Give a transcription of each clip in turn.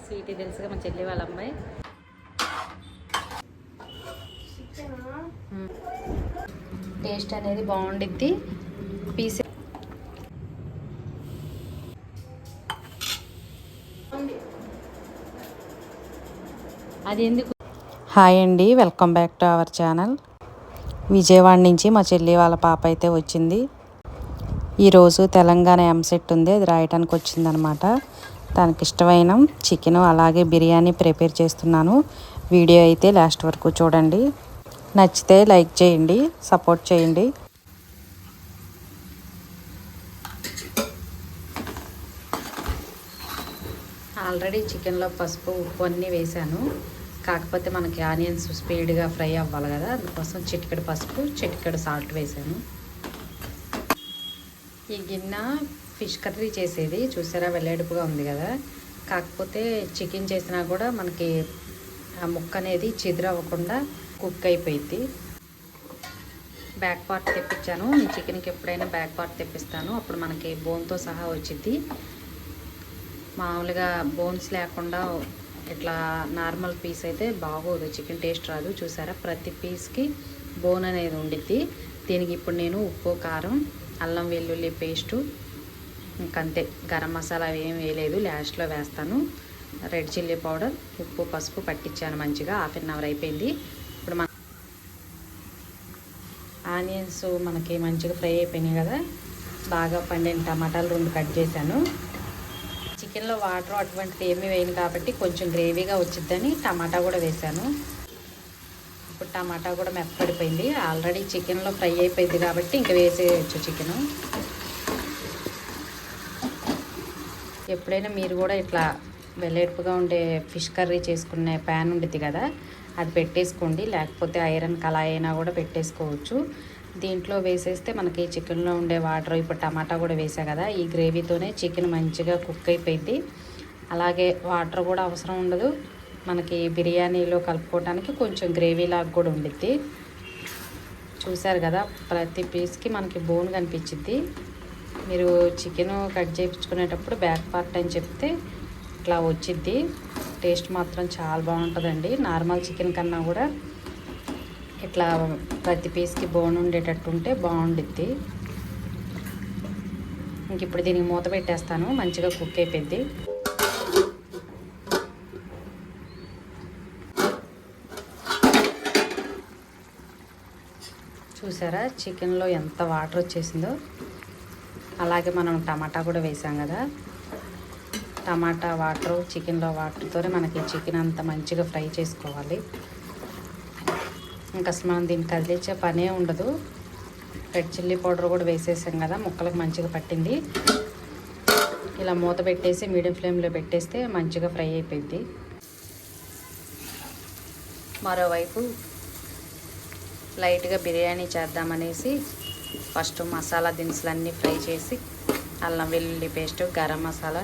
Sweety తెలుసుగా మా చెల్లి వాళ్ళ అమ్మాయి. టేస్ట్ అనేది బాగుండిద్ది. పీస్ అది ఎందుకు. హాయ్ అండి, welcome back to our channel. Vijayawada నుంచి మా చెల్లి వాళ్ళ పాప అయితే వచ్చింది. ఈరోజు తెలంగాణ ఎంసెట్ ఉంది, అది రాయటానికి వచ్చిందనమాట. తనకి ఇష్టమైన చికెన్ అలాగే బిర్యానీ ప్రిపేర్ చేస్తున్నాను. వీడియో అయితే లాస్ట్ వరకు చూడండి. నచ్చితే లైక్ చేయండి, సపోర్ట్ చేయండి. ఆల్రెడీ చికెన్లో పసుపు ఉప్పు అన్నీ వేసాను. కాకపోతే మనకి ఆనియన్స్ స్పీడ్గా ఫ్రై అవ్వాలి కదా, అందుకోసం చిటికెడు పసుపు చిటికెడు సాల్ట్ వేసాను. ఈ గిన్నె ఫిష్ కర్రీ చేసేది చూసారా, వెల్లడిపుగా ఉంది కదా. కాకపోతే చికెన్ చేసినా కూడా మనకి ఆ ముక్క అనేది చిదురవ్వకుండా కుక్ అయిపోయింది. బ్యాక్ పార్ట్ తెప్పించాను. ఈ చికెన్కి ఎప్పుడైనా బ్యాక్ పార్ట్ తెప్పిస్తాను, అప్పుడు మనకి బోన్తో సహా వచ్చింది. మామూలుగా బోన్స్ లేకుండా ఇట్లా నార్మల్ పీస్ అయితే బాగోదు, చికెన్ టేస్ట్ రాదు. చూసారా, ప్రతి పీస్కి బోన్ అనేది ఉండిద్ది. దీనికి ఇప్పుడు నేను ఉప్పు, కారం, అల్లం వెల్లుల్లి పేస్టు, ఇంకంతే. గరం మసాలా ఏం వేయలేదు, లాస్ట్లో వేస్తాను. రెడ్ చిల్లీ పౌడర్, ఉప్పు, పసుపు పట్టించాను మంచిగా. ½ అయిపోయింది. ఇప్పుడు మన ఆనియన్స్ మనకి మంచిగా ఫ్రై అయిపోయినాయి కదా. బాగా పండిన టమాటాలు 2 కట్ చేశాను. చికెన్లో వాటర్ అటువంటిది ఏమీ వేయను కాబట్టి కొంచెం గ్రేవీగా వచ్చిద్దని టమాటా కూడా వేసాను. ఇప్పుడు టమాటా కూడా మెత్తపడిపోయింది. ఆల్రెడీ చికెన్లో ఫ్రై అయిపోయింది కాబట్టి ఇంకా వేసేయచ్చు చికెను. ఎప్పుడైనా మీరు కూడా ఇట్లా వెల్లెడుపుగా ఉండే ఫిష్ కర్రీ చేసుకునే ప్యాన్ ఉంటుంది కదా, అది పెట్టేసుకోండి. లేకపోతే ఐరన్ కళాయి అయినా కూడా పెట్టేసుకోవచ్చు. దీంట్లో వేసేస్తే మనకి చికెన్లో ఉండే వాటర్, ఇప్పుడు టమాటా కూడా వేసా కదా, ఈ గ్రేవీతోనే చికెన్ మంచిగా కుక్ అయిపోయింది. అలాగే వాటర్ కూడా అవసరం ఉండదు. మనకి బిర్యానీలో కలుపుకోవడానికి కొంచెం గ్రేవీ లాగా కూడా ఉండిద్ది. చూసారు కదా, ప్రతి పీస్కి మనకి బోన్ కనిపించిద్ది. మీరు చికెన్ కట్ చేయించుకునేటప్పుడు బ్యాక్ పార్ట్ అని చెప్తే ఇట్లా వచ్చిద్ది. టేస్ట్ మాత్రం చాలా బాగుంటుందండి. నార్మల్ చికెన్ కన్నా కూడా ఇట్లా ప్రతి పీస్కి బోన్ ఉండేటట్టు ఉంటే బాగుండిద్ది. ఇంక ఇప్పుడు దీనికి మూత పెట్టేస్తాను, మంచిగా కుక్ అయిపోద్ది. చూసారా చికెన్లో ఎంత వాటర్ వచ్చేసిందో. అలాగే మనం టమాటా కూడా వేసాం కదా, టమాటా వాటర్, చికెన్లో వాటర్తోనే మనకి చికెన్ అంతా మంచిగా ఫ్రై చేసుకోవాలి. ఇంకా అసలు మనం దీన్ని కదిలించే పనే ఉండదు. రెడ్ చిల్లీ పౌడర్ కూడా వేసేసాం కదా, ముక్కలకు మంచిగా పట్టింది. ఇలా మూత పెట్టేసి మీడియం ఫ్లేమ్లో పెట్టేస్తే మంచిగా ఫ్రై అయిపోయింది. మరోవైపు లైట్గా బిర్యానీ చేద్దామనేసి ఫస్ట్ మసాలా దినుసులన్నీ ఫ్రై చేసి అల్లం వెల్లుల్లి పేస్ట్, గరం మసాలా,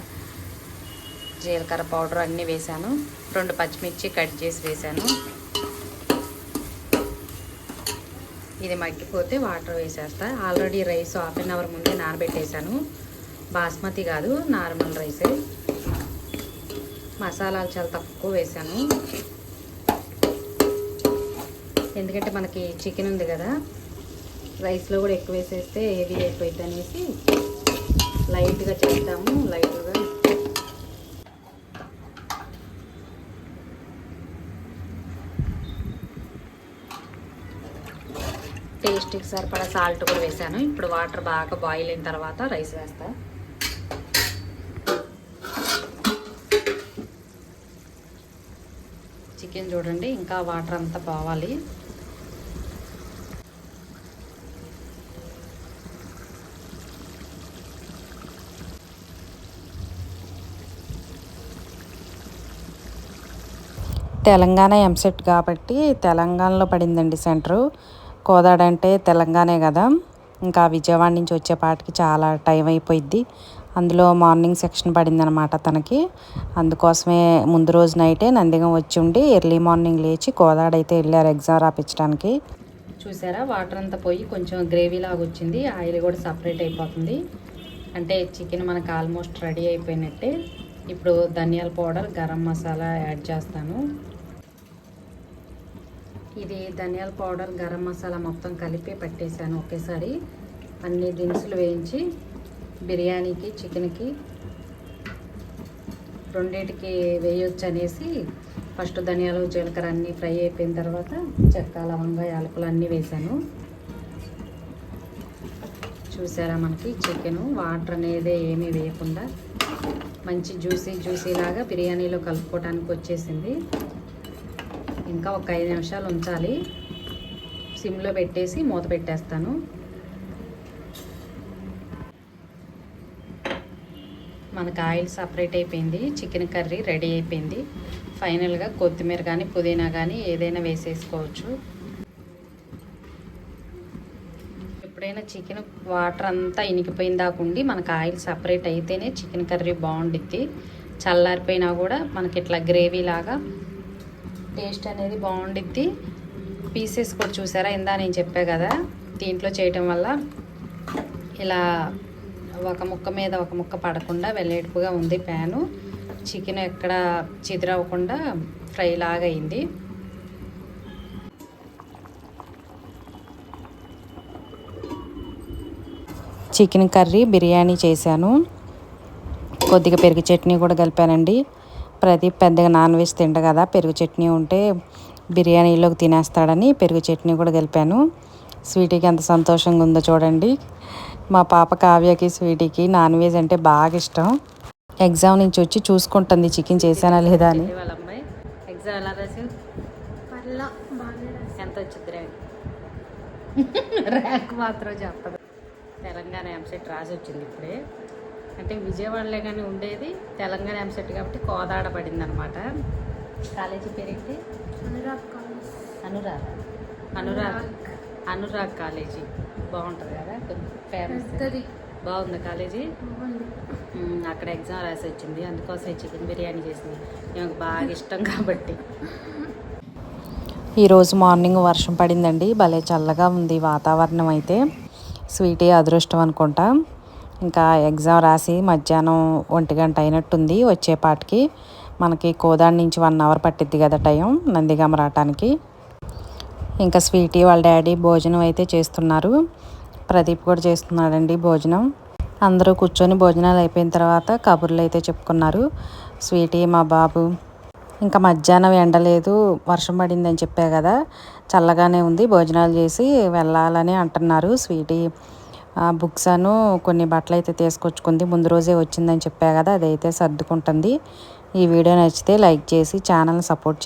జీలకర్ర పౌడర్ అన్నీ వేసాను. 2 పచ్చిమిర్చి కట్ చేసి వేసాను. ఇది మగ్గిపోతే వాటర్ వేసేస్తా. ఆల్రెడీ రైస్ ½ అవర్ ముందే నానబెట్టేశాను. బాస్మతి కాదు, నార్మల్ రైసే. మసాలాలు చాలా తక్కువ వేసాను, ఎందుకంటే మనకి చికెన్ ఉంది కదా, రైస్లో కూడా ఎక్కువ వేసేస్తే హెవీ అయిపోయింది అనేసి లైట్గా చేద్దాము. లైట్గా టేస్ట్కి సరిపడా సాల్ట్ కూడా వేసాను. ఇప్పుడు వాటర్ బాగా బాయిల్ అయిన తర్వాత రైస్ వేస్తా. చికెన్ చూడండి, ఇంకా వాటర్ అంతా పోవాలి. తెలంగాణ ఎంసెట్ కాబట్టి తెలంగాణలో పడిందండి సెంటరు. కోదాడ అంటే తెలంగాణే కదా. ఇంకా విజయవాడ నుంచి వచ్చేపాటికి చాలా టైం అయిపోయిద్ది. అందులో మార్నింగ్ సెక్షన్ పడిందనమాట తనకి. అందుకోసమే ముందు రోజు నైటే నందిగం వచ్చి ఉండి ఎర్లీ మార్నింగ్ లేచి కోదాడ అయితే వెళ్ళారు ఎగ్జామ్ రాపించడానికి. చూసారా, వాటర్ అంతా పోయి కొంచెం గ్రేవీ లాగా వచ్చింది. ఆయిల్ కూడా సపరేట్ అయిపోతుంది. అంటే చికెన్ మనకు ఆల్మోస్ట్ రెడీ అయిపోయినట్టే. ఇప్పుడు ధనియాల పౌడర్, గరం మసాలా యాడ్ చేస్తాను. ఇది ధనియాల పౌడర్, గరం మసాలా మొత్తం కలిపి పట్టేసాను ఒకేసారి. అన్ని దినుసులు వేయించి బిర్యానీకి, చికెన్కి రెండింటికి వేయొచ్చు అనేసి ఫస్ట్ ధనియాలు, జీలకర్ర అన్నీ ఫ్రై అయిపోయిన తర్వాత చెక్క, లవంగ, యాలకులు అన్నీ వేసాను. చూసారా, మనకి చికెను వాటర్ అనేది ఏమీ వేయకుండా మంచి జ్యూసీ లాగా బిర్యానీలో కలుపుకోవడానికి వచ్చేసింది. ఇంకా ఒక 5 నిమిషాలు ఉంచాలి. సిమ్లో పెట్టేసి మూత పెట్టేస్తాను. మనకు ఆయిల్ సపరేట్ అయిపోయింది. చికెన్ కర్రీ రెడీ అయిపోయింది. ఫైనల్గా కొత్తిమీర కానీ, పుదీనా కానీ ఏదైనా వేసేసుకోవచ్చు. ఎప్పుడైనా చికెన్ వాటర్ అంతా ఇనికిపోయిన దాకుండి మనకు ఆయిల్ సపరేట్ అయితేనే చికెన్ కర్రీ బాగుండిద్ది. చల్లారిపోయినా కూడా మనకి ఇట్లా గ్రేవీ లాగా టేస్ట్ అనేది బాగుండిద్ది. పీసెస్ కూడా చూసారా, ఇందా నేను చెప్పా కదా, దీంట్లో చేయటం వల్ల ఇలా ఒక ముక్క మీద ఒక ముక్క పడకుండా వెల్లెడుపుగా ఉంది ప్యాను. చికెన్ ఎక్కడ చిదిరవ్వకుండా ఫ్రై లాగా అయింది. చికెన్ కర్రీ, బిర్యానీ చేశాను. కొద్దిగా పెరుగు చట్నీ కూడా కలిపానండి. ప్రదీప్ పెద్దగా నాన్ వెజ్ తింట కదా, పెరుగు చట్నీ ఉంటే బిర్యానీలోకి తినేస్తాడని పెరుగు చట్నీ కూడా కలిపాను. స్వీటీకి ఎంత సంతోషంగా ఉందో చూడండి. మా పాప కావ్యకి, స్వీటీకి నాన్ వెజ్ అంటే బాగా ఇష్టం. ఎగ్జామ్ నుంచి వచ్చి చూసుకుంటుంది చికెన్ చేశానా లేదా అని. వాళ్ళ అమ్మాయి ఎగ్జామ్ ఎలా రాసావు? ఎంత వచ్చింది ర్యాంక్ మాత్రం చెప్పదు. తెలంగాణ ఎంసెట్ రాసి వచ్చింది ఇప్పుడే. అంటే విజయవాడలో కానీ ఉండేది తెలంగాణ ఎంసెట్ కాబట్టి కోదాడ పడింది అనమాట. కాలేజీ పేరేంటి? అనురాగ్ కాలేజీ. బాగుంటుంది కదా, ఫేమస్. బాగుంది కాలేజీ. అక్కడ ఎగ్జామ్ రాసి వచ్చింది, అందుకోసం చికెన్ బిర్యానీ చేసింది. నాకు బాగా ఇష్టం కాబట్టి. ఈరోజు మార్నింగ్ వర్షం పడిందండి. భలే చల్లగా ఉంది వాతావరణం అయితే. స్వీటీ అదృష్టం అనుకుంటా. ఇంకా ఎగ్జామ్ రాసి మధ్యాహ్నం 1 గంట అయినట్టుంది వచ్చేపాటికి. మనకి కోదాడ నుంచి 1 అవర్ పట్టిద్ది కదా టైం నందిగామ రావటానికి. ఇంకా స్వీటీ వాళ్ళ డాడీ భోజనం అయితే చేస్తున్నారు. ప్రదీప్ కూడా చేస్తున్నాడండి భోజనం. అందరూ కూర్చొని భోజనాలు అయిపోయిన తర్వాత కబుర్లు అయితే చెప్పుకున్నారు. స్వీటీ, మా బాబు. ఇంకా మధ్యాహ్నం ఎండలేదు, వర్షం పడిందని చెప్పా కదా, చల్లగానే ఉంది. భోజనాలు చేసి వెళ్ళాలని అంటున్నారు. స్వీటీ బుక్స్ అను కొన్ని బట్టలు అయితే తీసుకొచ్చుకుంది. ముందు రోజే వచ్చిందని చెప్పా కదా, అదైతే సర్దుకుంటుంది. ఈ వీడియో నచ్చితే లైక్ చేసి ఛానల్ని సపోర్ట్